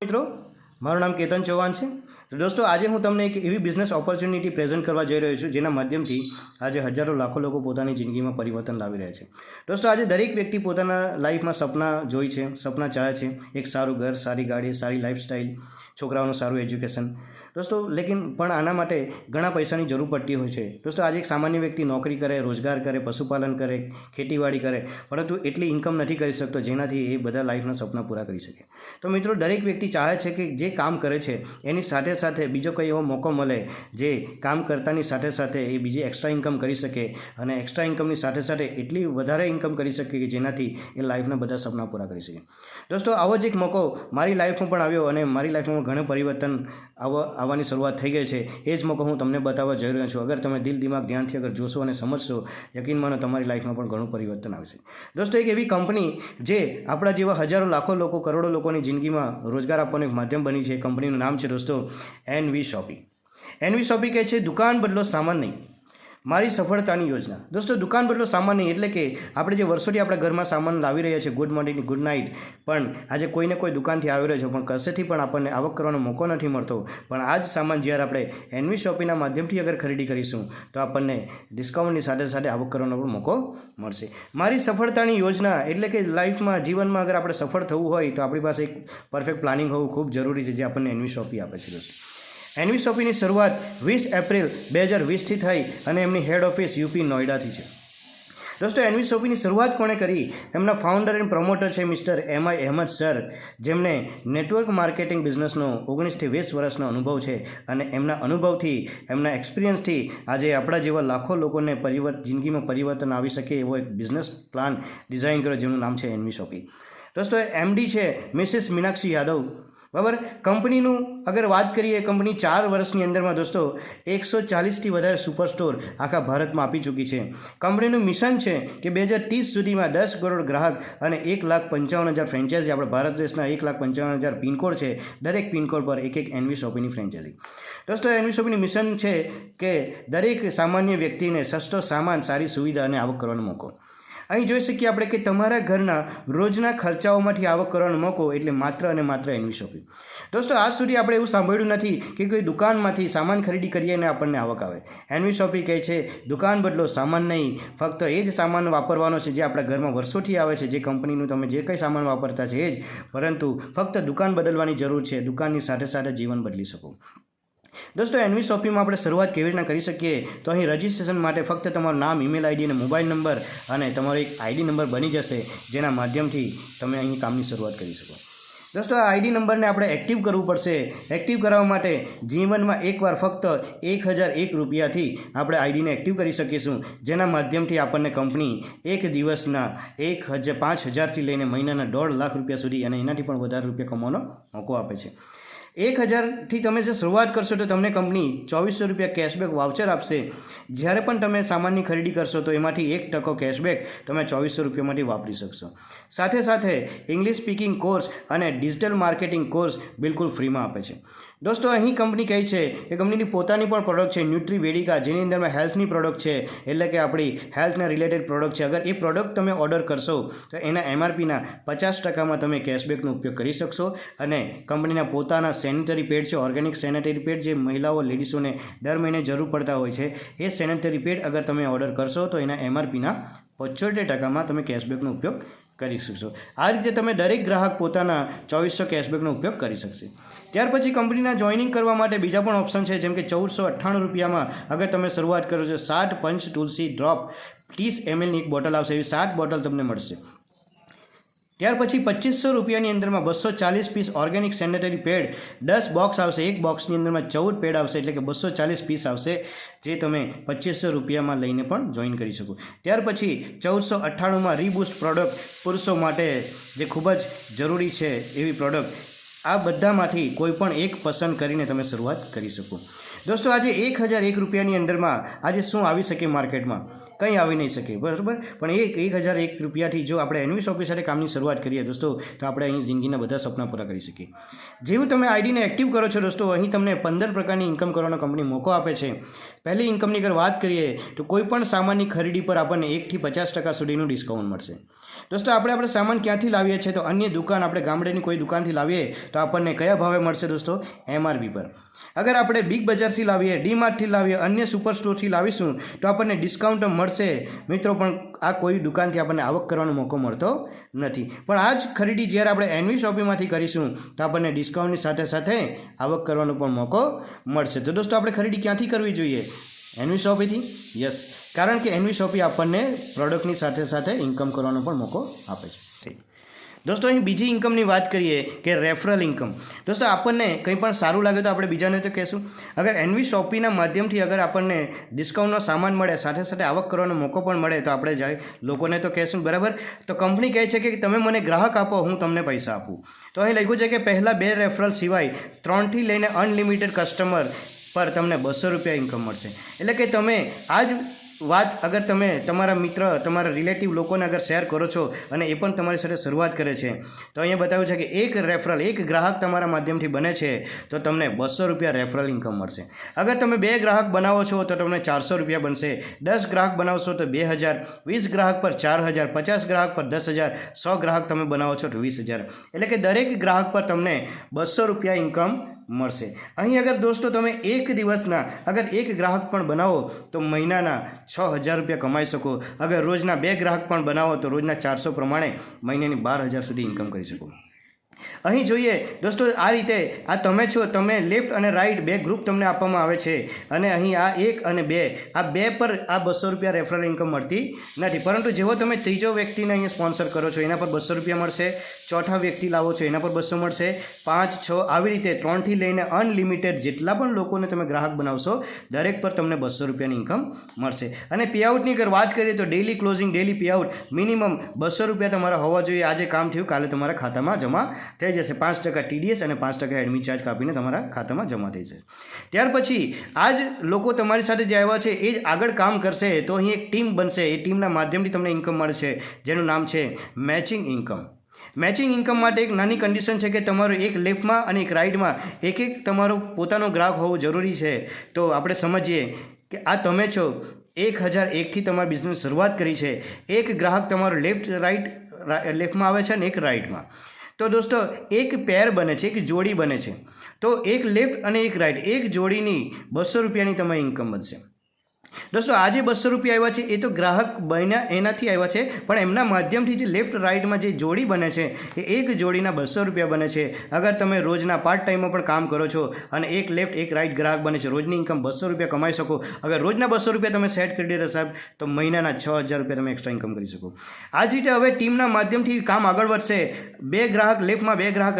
મિત્રો, મારું નામ કેતન ચૌહાણ છે. તો દોસ્તો, આજે હું તમને એક એવી બિઝનેસ ઓપોર્ચ્યુનિટી પ્રેઝન્ટ કરવા જઈ રહ્યો છું જેના માધ્યમથી આજે હજારો લાખો લોકો પોતાની જિંદગીમાં પરિવર્તન લાવી રહ્યા છે. દોસ્તો, આજે દરેક વ્યક્તિ પોતાના લાઈફમાં સપના જોઈ છે, સપના ચાહે છે, એક સારું ઘર, સારી ગાડી, સારી લાઈફસ્ટાઈલ, છોકરાઓનું સારું એજ્યુકેશન. દોસ્તો, લેકિન પણ આના માટે ઘણા પૈસાની જરૂર પડતી હોય છે. દોસ્તો, આજે એક સામાન્ય વ્યક્તિ નોકરી કરે, રોજગાર કરે, પશુપાલન કરે, ખેતીવાડી કરે, પરંતુ એટલી ઇન્કમ નથી કરી શકતો જેનાથી એ બધા લાઈફના સપના પૂરા કરી શકે. તો મિત્રો, દરેક વ્યક્તિ ચાહે છે કે જે કામ કરે છે એની સાથે સાથે બીજો કોઈ એવો મોકો મળે જે કામ કરતાની સાથે સાથે એ બીજી એક્સ્ટ્રા ઇન્કમ કરી શકે અને એક્સ્ટ્રા ઇન્કમની સાથે સાથે એટલી વધારે ઇન્કમ કરી શકે કે જેનાથી એ લાઈફના બધા સપના પૂરા કરી શકે. દોસ્તો, આવો જ એક મોકો મારી લાઈફમાં પણ આવ્યો અને મારી લાઈફમાં ઘણું પરિવર્તન આવવાની શરૂઆત થઈ ગઈ છે. એ જ મોકો હું તમને બતાવવા જઈ રહ્યો છું. અગર તમે દિલ દિમાગ ધ્યાનથી અગર જોશો અને સમજશો, યકીન માનો તમારી લાઈફમાં પણ ઘણું પરિવર્તન આવશે. દોસ્તો, એક એવી કંપની જે આપણા જેવા હજારો લાખો લોકો, કરોડો લોકોની જિંદગીમાં રોજગાર આપવાનું એક માધ્યમ બની છે. કંપનીનું નામ છે દોસ્તો એનવી શોપી. એનવી શોપી કહે છે દુકાન બદલો સામાન નહીં, મારી સફળતાની યોજના. દોસ્તો, દુકાન બદલો સામાન નહીં એટલે કે આપણે જે વર્ષોથી આપણા ઘરમાં સામાન લાવી રહ્યા છીએ, ગુડ મોર્નિંગ, ગુડ નાઇટ, પણ આજે કોઈને કોઈ દુકાનથી આવી રહ્યો છે પણ કશેથી પણ આપણને આવક કરવાનો મોકો નથી મળતો. પણ આ જ સામાન જ્યારે આપણે એનવી શોપીના માધ્યમથી અગર ખરીદી કરીશું તો આપણને ડિસ્કાઉન્ટની સાથે સાથે આવક કરવાનો પણ મોકો મળશે. મારી સફળતાની યોજના એટલે કે લાઈફમાં, જીવનમાં અગર આપણે સફળ થવું હોય તો આપણી પાસે એક પરફેક્ટ પ્લાનિંગ હોવું ખૂબ જરૂરી છે, જે આપણને એનવી શોપી આપે છે. દોસ્તો, એનવી શોપીની શરૂઆત 20 એપ્રિલ 2020થી થઈ અને એમની હેડ ઓફિસ યુપી નોઈડાથી છે. દોસ્તો, એનવી શોપીની શરૂઆત કોણે કરી? એમના ફાઉન્ડર એન્ડ પ્રમોટર છે મિસ્ટર MI અહેમદ સર, જેમને નેટવર્ક માર્કેટિંગ બિઝનેસનો 19થી 20 વર્ષનો અનુભવ છે અને એમના અનુભવથી, એમના એક્સપિરિયન્સથી આજે આપણા જેવા લાખો લોકોને જિંદગીમાં પરિવર્તન આવી શકે એવો એક બિઝનેસ પ્લાન ડિઝાઇન કર્યો જેનું નામ છે એનવી શોપી. દોસ્તો, MD છે મિસિસ મીનાક્ષી યાદવ. બરાબર. કંપનીનું અગર વાત કરીએ, કંપની 4 વર્ષની અંદરમાં દોસ્તો 140થી વધારે સુપર સ્ટોર આખા ભારતમાં આપી ચૂકી છે. કંપનીનું મિશન છે કે 2030 સુધીમાં 10 કરોડ ગ્રાહક અને 1,55,000 ફ્રેન્ચાઇઝી, આપણા ભારત દેશના 1,55,000 પિનકોડ છે, દરેક પિનકોડ પર એક એનવી શોપીની ફ્રેન્ચાઇઝી. દોસ્તો, એનવી શોપીની મિશન છે કે દરેક સામાન્ય વ્યક્તિને સસ્તો સામાન, સારી સુવિધા અને આવક કરવાનો મોકો. અહીં જોઈ શકીએ આપણે કે તમારા ઘરના રોજના ખર્ચાઓમાંથી આવક કરવાનો મોકો એટલે માત્ર અને માત્ર એનવી શોપી. દોસ્તો, આજ સુધી આપણે એવું સાંભળ્યું નથી કે કોઈ દુકાનમાંથી સામાન ખરીદી કરીએ અને આપણને આવક આવે. એનવી શોપી કહે છે દુકાન બદલો સામાન નહીં, ફક્ત એ જ સામાન વાપરવાનો છે જે આપણા ઘરમાં વર્ષોથી આવે છે, જે કંપનીનું તમે જે કંઈ સામાન વાપરતા છે એ જ, પરંતુ ફક્ત દુકાન બદલવાની જરૂર છે. દુકાનની સાથે સાથે જીવન બદલી શકો. દોસ્તો, એનવી શોપીમાં આપણે શરૂઆત કેવી રીતના કરી શકીએ? તો અહીં રજિસ્ટ્રેશન માટે ફક્ત તમારું નામ, ઈમેલ આઈડી અને મોબાઈલ નંબર અને તમારો એક આઈડી નંબર બની જશે, જેના માધ્યમથી તમે અહીં કામની શરૂઆત કરી શકો. દોસ્તો, આ આઈડી નંબરને આપણે એક્ટિવ કરવું પડશે. એક્ટિવ કરાવવા માટે જીવનમાં એકવાર ફક્ત 1001 રૂપિયાથી આપણે આઈડીને એક્ટિવ કરી શકીશું, જેના માધ્યમથી આપણને કંપની એક દિવસના 5,000થી લઈને મહિનાના 1.5 લાખ રૂપિયા સુધી અને એનાથી પણ વધારે રૂપિયા કમાવાનો મોકો આપે છે. 1,000થી તમે જે શરૂઆત કરશો તો તમને કંપની 2400 રૂપિયા કેશબેક વાઉચર આપશે. જ્યારે પણ તમે સામાનની ખરીદી કરશો તો એમાંથી 1% કેશબેક તમે 2400 રૂપિયામાંથી વાપરી શકશો. સાથે સાથે ઇંગ્લિશ સ્પીકિંગ કોર્સ અને ડિજિટલ માર્કેટિંગ કોર્સ બિલકુલ ફ્રીમાં આપે છે. દોસ્તો, અહીં કંપની કહે છે કે કંપનીની પોતાની પણ પ્રોડક્ટ છે ન્યુટ્રી વેડિકા, જેની અંદરમાં હેલ્થની પ્રોડક્ટ છે, એટલે કે આપણી હેલ્થના રિલેટેડ પ્રોડક્ટ છે. અગર એ પ્રોડક્ટ તમે ઓર્ડર કરશો તો એના MRPના 50%માં તમે કેશબેકનો ઉપયોગ કરી શકશો અને કંપનીના પોતાના સેનિટરી પેડ છે, ઓર્ગેનિક સેનિટરી પેડ, જે મહિલાઓ, લેડીઝોને દર મહિને જરૂર પડતા હોય છે, એ સેનિટરી પેડ અગર તમે ઓર્ડર કરશો તો એના MRPના 75%માં તમે કેશબેકનો ઉપયોગ કરી શકશો. આ રીતે તમે દરેક ગ્રાહક પોતાના 2400 કેશબેકનો ઉપયોગ કરી શકશે. ત્યાર પછી કંપનીના જોઈનિંગ કરવા માટે બીજા પણ ઓપ્શન છે, જેમ કે 1498 રૂપિયામાં અગર તમે શરૂઆત કરો છો, 60 પંચ તુલસી ડ્રોપ 30 mlની એક બોટલ આવશે, એવી 60 બોટલ તમને મળશે. ત્યાર પછી 2500 રૂપિયાની અંદરમાં 240 piece organic sanitary pad 10 box આવશે. એક બોક્સની અંદરમાં 14 પેડ આવશે, એટલે કે 240 પીસ આવશે, જે તમે 2500 રૂપિયામાં લઈને પણ જોઈન કરી શકો. ત્યાર પછી 1498માં રીબૂસ્ટ પ્રોડક્ટ, પુરુષો માટે જે ખૂબ જ જરૂરી છે એવી પ્રોડક્ટ. આ બધામાંથી કોઈ પણ એક પસંદ કરીને તમે શરૂઆત કરી શકો. દોસ્તો, આજે 1,001 રૂપિયાની અંદરમાં આજે શું આવી શકે માર્કેટમાં? કંઈ આવી નહીં શકે, બરાબર. પણ 1,001 રૂપિયાથી જો આપણે એનવી શોપી સાથે કામની શરૂઆત કરીએ દોસ્તો, તો આપણે અહીં જિંદગીના બધા સપના પૂરા કરી શકીએ. જેવું તમે આઈડીને એક્ટિવ કરો છો દોસ્તો, અહીં તમને 15 પ્રકારની ઇન્કમ કરવાનો કંપની મોકો આપે છે. પહેલી ઇન્કમની અગર વાત કરીએ તો કોઈ પણ સામાનની ખરીદી પર આપણને 1થી 50% સુધીનું ડિસ્કાઉન્ટ મળશે. દોસ્તો આપણે સામાન ક્યાંથી લાવીએ છીએ? તો અન્ય દુકાન, આપણે ગામડેની કોઈ દુકાનથી લાવીએ તો આપણને કયા ભાવે મળશે દોસ્તો? MRP પર. અગર આપણે બિગ બજારથી લાવીએ, ડીમાર્ટથી લાવીએ, અન્ય સુપર સ્ટોરથી લાવીશું તો આપણને ડિસ્કાઉન્ટ મળશે મિત્રો, પણ આ કોઈ દુકાનથી આપણને આવક કરવાનો મોકો મળતો નથી. પણ આ જ ખરીદી જ્યારે આપણે એનવી શોપીમાંથી કરીશું તો આપણને ડિસ્કાઉન્ટની સાથે સાથે આવક કરવાનો પણ મોકો મળશે. તો દોસ્તો આપણે ખરીદી ક્યાંથી કરવી જોઈએ? એનવી શોપીથી. યસ, કારણ કે એનવી શોપી આપણને પ્રોડક્ટની સાથે સાથે ઇન્કમ કરવાનો પણ મોકો આપે છે. દોસ્તો અહીં બીજી ઇન્કમની વાત કરીએ કે રેફરલ ઇન્કમ. દોસ્તો આપણને કંઈ પણ સારું લાગે તો આપણે બીજાને તો કહેશું. અગર એનવી શોપીના માધ્યમથી અગર આપણને ડિસ્કાઉન્ટનો સામાન મળે, સાથે સાથે આવક કરવાનો મોકો પણ મળે તો આપણે જાય લોકોને તો કહેશું, બરાબર. તો કંપની કહે છે કે તમે મને ગ્રાહક આપો, હું તમને પૈસા આપું. તો અહીં લખ્યું છે કે પહેલાં 2 રેફરલ સિવાય 3થી લઈને અનલિમિટેડ કસ્ટમર પર તમને 200 રૂપિયા ઇન્કમ મળશે. એટલે કે તમે આ જ વાત અગર તમે તમારા મિત્ર, તમારા રિલેટિવ લોકોને અગર શેર કરો છો અને એ પણ તમારી સાથે શરૂઆત કરે છે તો અહીંયા બતાવ્યું છે કે એક રેફરલ, એક ગ્રાહક તમારા માધ્યમથી બને છે તો તમને 200 રૂપિયા રેફરલ ઇન્કમ મળશે. અગર તમે 2 ગ્રાહક બનાવો છો તો તમને 400 રૂપિયા બનશે. 10 ગ્રાહક બનાવશો તો 2000, 20 ગ્રાહક પર 4000, 50 ગ્રાહક પર 10,000, 100 ગ્રાહક તમે બનાવો છો તો 20,000. એટલે કે દરેક ગ્રાહક પર તમને 200 રૂપિયા ઇન્કમ મળશે. અહીં અગર દોસ્તો તમે એક દિવસના અગર એક ગ્રાહક પણ બનાવો તો મહિનાના 6,000 રૂપિયા કમાઈ શકો. અગર રોજના 2 ગ્રાહક પણ બનાવો તો રોજના 400 પ્રમાણે મહિનાની 12,000 સુધી ઇન્કમ કરી શકો. અહીં જોઈએ દોસ્તો, આ રીતે આ તમે છો, તમે લેફ્ટ અને રાઈટ 2 ગ્રુપ તમને આપવામાં આવે છે અને અહીં આ 1 અને 2, આ 2 પર આ 200 રૂપિયા રેફરલ ઇન્કમ મળતી નથી. પરંતુ જેવો તમે ત્રીજો વ્યક્તિને અહીંયા સ્પોન્સર કરો છો એના પર 200 રૂપિયા મળશે, ચોથા વ્યક્તિ લાવો છો એના પર 200 મળશે, 5, 6 આવી રીતે 3થી લઈને અનલિમિટેડ જેટલા પણ લોકોને તમે ગ્રાહક બનાવશો દરેક પર તમને 200 રૂપિયાની ઇન્કમ મળશે. અને પેઆઉટની અગર વાત કરીએ તો daily closing, daily payout minimum 200 રૂપિયા તમારા હોવા જોઈએ. આજે કામ થયું કાલે તમારા ખાતામાં જમા થઈ જશે. 5% TDS અને 5% એડમિન ચાર્જ કાપીને તમારા ખાતામાં જમા થઈ જશે. ત્યાર પછી આ જ લોકો તમારી સાથે જે આવ્યા છે એ જ આગળ કામ કરશે તો અહીં એક ટીમ બનશે. એ ટીમના માધ્યમથી તમને ઇન્કમ મળશે જેનું નામ છે મેચિંગ ઇન્કમ. મેચિંગ ઇન્કમ માટે એક નાની કન્ડિશન છે કે તમારું એક લેફ્ટમાં અને એક રાઇટમાં એક તમારો પોતાનો ગ્રાહક હોવો જરૂરી છે. તો આપણે સમજીએ કે આ તમે છો, 1001થી તમારા બિઝનેસ શરૂઆત કરી છે. એક ગ્રાહક તમારો લેફ્ટમાં આવે છે અને એક રાઇટમાં. તો દોસ્તો એક પેર બને છે, એક જોડી બને છે. તો એક લેફ્ટ અને એક રાઇટ, એક જોડીની 200 રૂપિયાની તમારી ઇન્કમ બનશે. દોસ્તો આજે 200 રૂપિયા આવ્યા છે એ તો ગ્રાહક બન્યા એનાથી આવ્યા છે, પણ એમના માધ્યમથી જે લેફ્ટ રાઇટમાં જે જોડી બને છે એ એક જોડીના 200 રૂપિયા બને છે. અગર તમે રોજના પાર્ટ ટાઈમમાં પણ કામ કરો છો અને એક લેફ્ટ એક રાઇટ ગ્રાહક બને છે, રોજની ઇન્કમ 200 રૂપિયા કમાઈ શકો. અગર રોજના 200 રૂપિયા તમે સેટ કરી દેતા સાહેબ તો મહિનાના 6,000 રૂપિયા તમે એક્સ્ટ્રા ઇન્કમ કરી શકો. આ જ રીતે હવે ટીમના માધ્યમથી કામ આગળ વધશે. 2 ગ્રાહક લેફ્ટમાં, 2 ગ્રાહક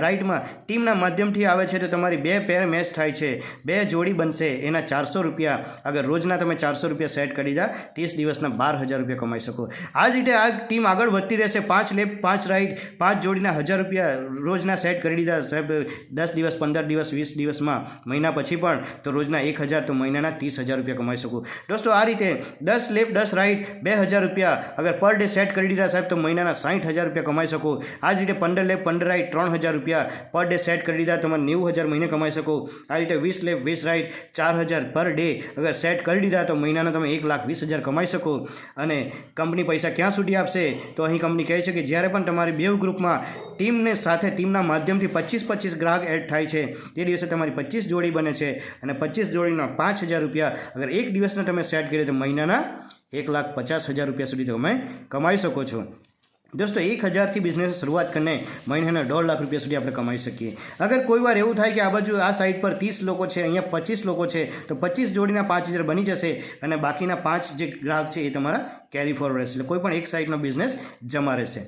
રાઇટમાં ટીમના માધ્યમથી આવે છે તો તમારી 2 પેર મેચ થાય છે, 2 જોડી બનશે, એના 400 રૂપિયા. અગર રોજના તમે 400 રૂપિયા સેટ કરી દા 30 દિવસના 12,000 રૂપિયા કમાઈ શકો. આ જ રીતે આ ટીમ આગળ વધતી રહેશે. 5 લેફ્ટ, 5 રાઇટ, 5 જોડીના 1000 રૂપિયા રોજના સેટ કરી દીધા સાહેબ 10 દિવસ, 15 દિવસ, 20 દિવસમાં, મહિના પછી પણ તો રોજના 1,000 તો મહિનાના 30,000 રૂપિયા કમાઈ શકો. દોસ્તો આ રીતે 10 લેફ્ટ 10 રાઇટ 2,000 રૂપિયા અગર પર ડે સેટ કરી દીધા સાહેબ તો મહિનાના 60,000 રૂપિયા કમાઈ શકો. આ જ રીતે 15 લેફ્ટ 15 રાઇટ 3,000 રૂપિયા પર ડે સેટ કરી દીધા તમે 90,000 મહિને કમાઈ શકો. આ રીતે 20 લેફ્ટ 20 રાઇટ 4,000 પર ડે અગર સેટ કરી દીધા તો મહિનાના તમે 1,20,000 કમાઈ શકો. અને કંપની પૈસા ક્યાં સુધી આપશે? તો અહીં કંપની કહે છે કે જ્યારે પણ તમારી 2 ગ્રુપમાં ટીમને સાથે ટીમના માધ્યમથી 25 ગ્રાહક એડ થાય છે તે દિવસે તમારી 25 જોડી બને છે અને 25 જોડીના 5,000 રૂપિયા અગર એક દિવસના તમે સેટ કરીએ તો મહિનાના 1,50,000 રૂપિયા સુધી તમે કમાઈ શકો છો. દોસ્તો 1,000થી બિઝનેસ શરૂઆત કરીને મહિનાના 1.5 લાખ રૂપિયા સુધી આપણે કમાઈ શકીએ. અગર કોઈ વાર એવું થાય કે આ બાજુ આ સાઈડ પર 30 લોકો છે, અહીંયા 25 લોકો છે તો 25 જોડીના 5,000 બની જશે અને બાકીના 5 જે ગ્રાહક છે એ તમારા કેરી ફોરવર્ડ રહેશે. એટલે કોઈ પણ એક સાઈડનો બિઝનેસ જમા રહેશે.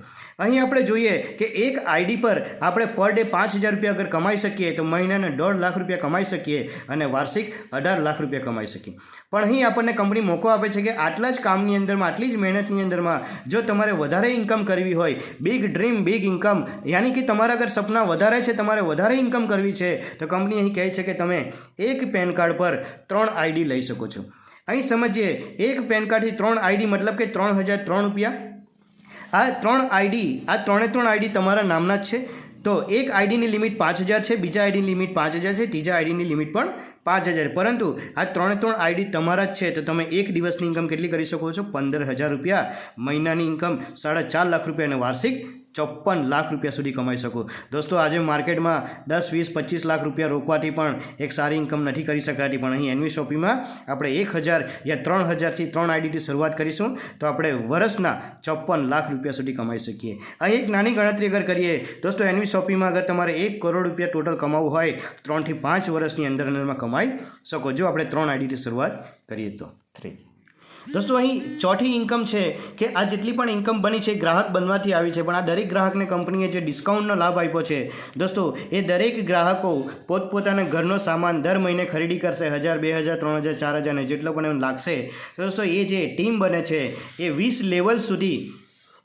અહીં આપણે જોઈએ કે એક આઈડી પર આપણે પર ડે 5,000 રૂપિયા અગર કમાઈ શકીએ તો મહિનાના 1.5 લાખ રૂપિયા કમાઈ શકીએ અને વાર્ષિક 18 લાખ રૂપિયા કમાઈ શકીએ. પણ અહીં આપણને કંપની મોકો આપે છે કે આટલા જ કામની અંદરમાં, આટલી જ મહેનતની અંદરમાં જો તમારે વધારે ઇન્કમ કરવી હોય, બિગ ડ્રીમ બિગ ઇન્કમ, યાની કે તમારા અગર સપના વધારે છે, તમારે વધારે ઇન્કમ કરવી છે તો કંપની અહીં કહે છે કે તમે એક પેન કાર્ડ પર 3 આઈડી લઈ શકો છો. અહીં સમજીએ, એક પેન કાર્ડથી 3 આઈડી મતલબ કે 3,003 રૂપિયા. આ 3 આઈડી, આ 3 આઈડી તમારા નામના જ છે. તો એક આઈડીની લિમિટ 5000 છે, બીજા આઈડીની લિમિટ 5000 છે, ત્રીજા આઈડીની લિમિટ પણ 5000, પરંતુ આ ત્રણ આઈડી તમારા જ છે તો તમે એક દિવસની ઇન્કમ કેટલી કરી શકો છો? 15000 રૂપિયા, મહિનાની ઇન્કમ 4.5 લાખ રૂપિયા અને વાર્ષિક 54 લાખ રૂપિયા સુધી કમાઈ શકો. દોસ્તો આજે માર્કેટમાં 10, 20, 25 લાખ રૂપિયા રોકવાથી પણ એક સારી ઇન્કમ નથી કરી શકાતી, પણ અહીં એનવી શોપીમાં આપણે 1000 યા 3000થી 3 આઈડીથી શરૂઆત કરીશું તો આપણે વર્ષના 54 લાખ રૂપિયા સુધી કમાઈ શકીએ. અહીં એક નાની ગણતરી અગર કરીએ દોસ્તો, એનવી શોપીમાં અગર તમારે 1 કરોડ રૂપિયા ટોટલ કમાવવું હોય 3 થી 5 વર્ષની અંદરમાં કમાઈ શકો જો આપણે 3 આઈડીથી શરૂઆત કરીએ તો. 3 દોસ્તો અહીં ચોથી ઇન્કમ છે કે આ જેટલી પણ ઇન્કમ બની છે ગ્રાહક બનવાથી આવી છે, પણ આ દરેક ગ્રાહકને કંપનીએ જે ડિસ્કાઉન્ટનો લાભ આપ્યો છે દોસ્તો, એ દરેક ગ્રાહકો પોતપોતાના ઘરનો સામાન દર મહિને ખરીદી કરશે 1000, 2000, 3000, 4000 ને જેટલો પણ એમ લાગશે. દોસ્તો એ જે ટીમ બને છે એ 20 લેવલ સુધી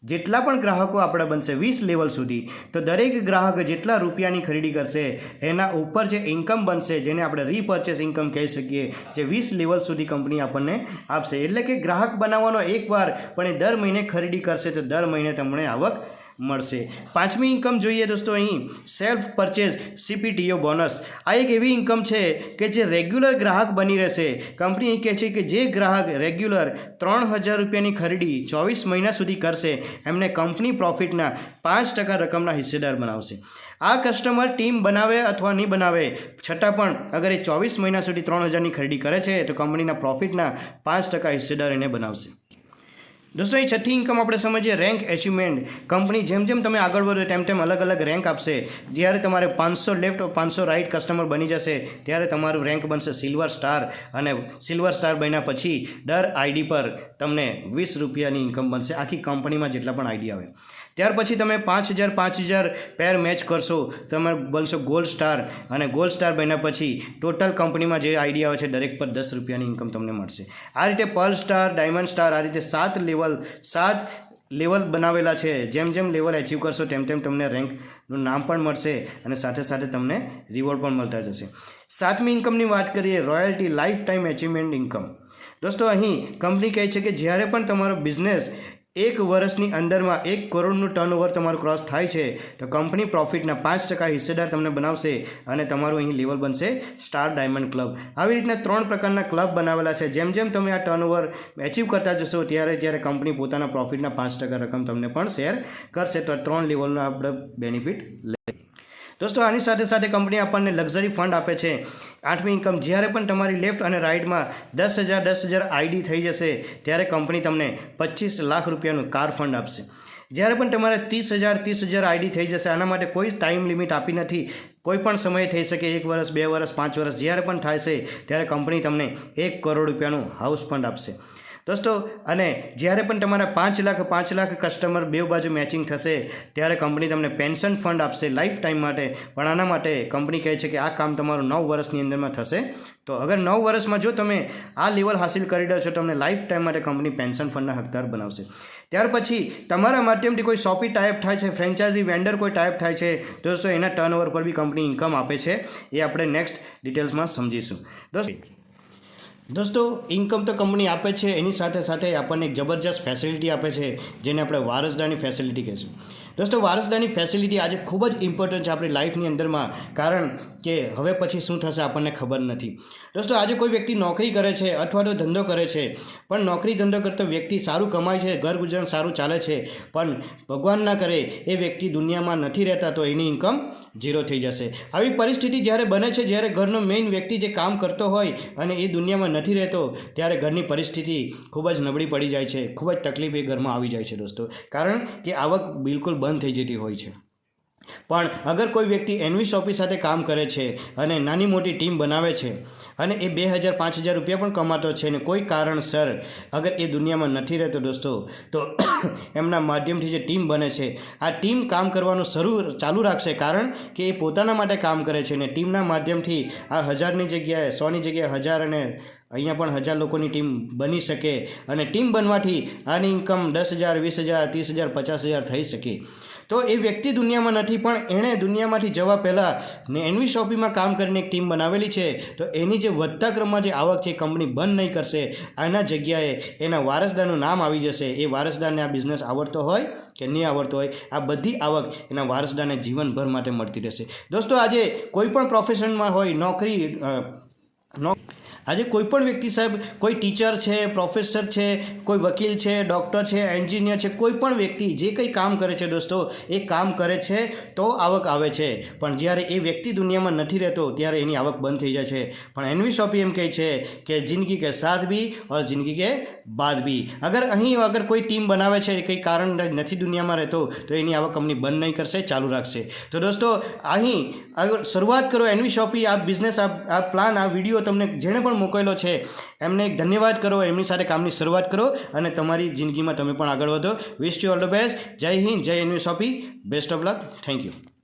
જેટલા પણ ગ્રાહકો આપણા બનશે 20 લેવલ સુધી, તો દરેક ગ્રાહક જેટલા રૂપિયાની ખરીદી કરશે એના ઉપર જે ઇન્કમ બનશે જેને આપણે રીપર્ચેસ ઇન્કમ કહી શકીએ, જે 20 લેવલ સુધી કંપની આપણને આપશે. એટલે કે ગ્રાહક બનાવવાનો એકવાર પણ એ દર મહિને ખરીદી કરશે તો દર મહિને તમને આવક મળશે. પાંચમી ઇન્કમ જોઈએ દોસ્તો, અહીં સેલ્ફ પરચેઝ CPTO બોનસ. આ એક એવી ઇન્કમ છે કે જે રેગ્યુલર ગ્રાહક બની રહેશે. કંપની અહીં કહે છે કે જે ગ્રાહક રેગ્યુલર 3000 રૂપિયાની ખરીદી 24 મહિના સુધી કરશે એમને કંપની પ્રોફિટના 5% રકમના હિસ્સેદાર બનાવશે. આ કસ્ટમર ટીમ બનાવે અથવા નહીં બનાવે છતાં પણ અગર એ 24 મહિના સુધી 3000ની ખરીદી કરે છે તો કંપનીના પ્રોફિટના 5% હિસ્સેદાર એને બનાવશે. દોસ્તો અહીં છઠ્ઠી ઇન્કમ આપણે સમજીએ રેન્ક એચિવમેન્ટ. કંપની જેમ જેમ તમે આગળ વધો તેમ તેમ અલગ અલગ રેન્ક આપશે. જ્યારે તમારે 500 લેફ્ટ 500 રાઇટ કસ્ટમર બની જશે ત્યારે તમારું રેન્ક બનશે સિલ્વર સ્ટાર, અને સિલ્વર સ્ટાર બન્યા પછી દર આઈડી પર તમને 20 રૂપિયાની ઇન્કમ બનશે આખી કંપનીમાં જેટલા પણ આઈડી આવે. ત્યાર પછી તમે 5000 પેર મેચ કરશો તમે બનશો ગોલ્ડ સ્ટાર, અને ગોલ્ડ સ્ટાર બન્યા પછી ટોટલ કંપનીમાં જે આઈડી આવે છે દરેક પર 10 રૂપિયાની ઇન્કમ તમને મળશે. આ રીતે પર્લ સ્ટાર, ડાયમંડ સ્ટાર, આ રીતે 7 લેવલ બનાવેલા છે. જેમ જેમ લેવલ એચીવ કરશો તેમ તેમ તમને રેન્કનું નામ પણ મળશે અને સાથે સાથે તમને રિવોર્ડ પણ મળતા જશે. સાતમી ઇન્કમની વાત કરીએ royalty life time achievement income. દોસ્તો અહીં કંપની કહે છે કે જ્યારે પણ તમારો બિઝનેસ 1 વર્ષની અંદરમાં 1 કરોડનું ટર્નઓવર તમારું ક્રોસ થાય છે તો કંપની પ્રોફિટના 5% હિસ્સેદાર તમને બનાવશે અને તમારું અહીં લેવલ બનશે સ્ટાર ડાયમંડ ક્લબ. આવી રીતના 3 પ્રકારના ક્લબ બનાવેલા છે. જેમ જેમ તમે આ ટર્નઓવર એચીવ કરતા જશો ત્યારે કંપની પોતાના પ્રોફિટના 5% રકમ તમને પણ શેર કરશે. તો 3 લેવલનો આપણે બેનિફિટ લે. દોસ્તો આની સાથે સાથે કંપની આપણને લક્ઝરી ફંડ આપે છે. આઠમી ઇન્કમ, જ્યારે પણ તમારી લેફ્ટ અને રાઇટમાં 10,000 આઈડી થઈ જશે ત્યારે કંપની તમને 25 લાખ રૂપિયાનું કાર ફંડ આપશે. જ્યારે પણ તમારે 30,000 આઈડી થઈ જશે, આના માટે કોઈ ટાઈમ લિમિટ આપી નથી, કોઈ પણ સમય થઈ શકે, 1 વર્ષ, 2 વર્ષ, 5 વર્ષ, જ્યારે પણ થાય છે ત્યારે કંપની તમને 1 કરોડ રૂપિયાનું હાઉસ ફંડ આપશે. દોસ્તો અને જ્યારે પણ તમારા 5 લાખ કસ્ટમર બે બાજુ મેચિંગ થશે ત્યારે કંપની તમને પેન્શન ફંડ આપશે લાઈફ ટાઈમ માટે. પણ આના માટે કંપની કહે છે કે આ કામ તમારું 9 વર્ષની અંદરમાં થશે. તો અગર 9 વર્ષમાં જો તમે આ લેવલ હાસિલ કરી દો છો તમને લાઈફ ટાઈમ માટે કંપની પેન્શન ફંડના હકદાર બનાવશે. ત્યાર પછી તમારા માધ્યમથી કોઈ શોપી ટાઈપ થાય છે, ફ્રેન્ચાઇઝી વેન્ડર કોઈ ટાઈપ થાય છે દોસ્તો, એના ટર્નઓવર પર બી કંપની ઇન્કમ આપે છે. એ આપણે નેક્સ્ટ ડિટેલ્સમાં સમજીશું. દોસ્તો ઇન્કમ તો કંપની આપે છે, એની સાથે સાથે આપણને એક જબરજસ્ત ફેસિલિટી આપે છે જેને આપણે વારસદારની ફેસિલિટી કહીશું. દોસ્તો વારસદારની ફેસિલિટી આજે ખૂબ જ ઇમ્પોર્ટન્ટ છે આપણી લાઈફની અંદરમાં, કારણ કે હવે પછી શું થશે આપણને ખબર નથી. દોસ્તો આજે કોઈ વ્યક્તિ નોકરી કરે છે અથવા તો ધંધો કરે છે, પણ નોકરી ધંધો કરતો વ્યક્તિ સારું કમાય છે, ઘર ગુજરાન સારું ચાલે છે, પણ ભગવાન ના કરે એ વ્યક્તિ દુનિયામાં નથી રહેતા તો એની ઇન્કમ 0 થઈ જશે. આવી પરિસ્થિતિ જ્યારે બને છે, જ્યારે ઘરનો મેઇન વ્યક્તિ જે કામ કરતો હોય અને એ દુનિયામાં નથી રહેતો ત્યારે ઘરની પરિસ્થિતિ ખૂબ જ નબળી પડી જાય છે, ખૂબ જ તકલીફ એ ઘરમાં આવી જાય છે દોસ્તો, કારણ કે આવક બિલકુલ બંધ થઈ જતી હોય છે. પણ અગર કોઈ વ્યક્તિ એનવી શોપી સાથે કામ કરે છે અને નાની મોટી ટીમ બનાવે છે અને એ 2,000-5,000 રૂપિયા પણ કમાતો છે અને કોઈ કારણસર અગર એ દુનિયામાં નથી રહેતો દોસ્તો, તો એમના માધ્યમથી જે ટીમ બને છે આ ટીમ કામ કરવાનું ચાલુ રાખશે, કારણ કે એ પોતાના માટે કામ કરે છે અને ટીમના માધ્યમથી આ 1000ની જગ્યાએ 100ની જગ્યાએ 1000 અને અહીંયા પણ 1000 લોકોની ટીમ બની શકે અને ટીમ બનવાથી આની ઇન્કમ 10,000, 20,000, 30,000, 50,000 થઈ શકે. તો એ વ્યક્તિ દુનિયામાં નથી, પણ એણે દુનિયામાંથી જવા પહેલાં ને એનવી શોપીમાં કામ કરીને એક ટીમ બનાવેલી છે. તો એની જે વધતા ક્રમમાં જે આવક છે એ કંપની બંધ નહીં કરશે. આના જગ્યાએ એના વારસદારનું નામ આવી જશે. એ વારસદારને આ બિઝનેસ આવડતો હોય કે નહીં આવડતો હોય, આ બધી આવક એના વારસદારને જીવનભર માટે મળતી રહેશે. દોસ્તો, આજે કોઈ પણ પ્રોફેશનમાં હોય, આજે કોઈ પણ વ્યક્તિ સાહેબ, કોઈ ટીચર છે, પ્રોફેસર છે, કોઈ વકીલ છે, ડૉક્ટર છે, એન્જિનિયર છે, કોઈ પણ વ્યક્તિ જે કંઈ કામ કરે છે દોસ્તો, એ કામ કરે છે તો આવક આવે છે. પણ જ્યારે એ વ્યક્તિ દુનિયામાં નથી રહેતો ત્યારે એની આવક બંધ થઈ જાય છે. પણ એનવી શોપી એમ કહે છે કે જિંદગી કે સાથ ભી ઓર જિંદગી કે બાદ ભી. અગર કોઈ ટીમ બનાવે છે, કંઈ કારણ નથી દુનિયામાં રહેતો, તો એની આવક કંપની બંધ નહીં કરશે, ચાલુ રાખશે. તો દોસ્તો, અહીં અગર શરૂઆત કરો એનવી શોપી, આ બિઝનેસ, આ પ્લાન, આ વિડીયો તમને જેણે પણ મોકલેલો છે એમને એક ધન્યવાદ કરો. એમની સાથે કામની શરૂઆત કરો અને તમારી જિંદગીમાં તમે પણ આગળ વધો. Wish you all the best. જય હિન્દ, જય NV શોપી. Best of luck. Thank you.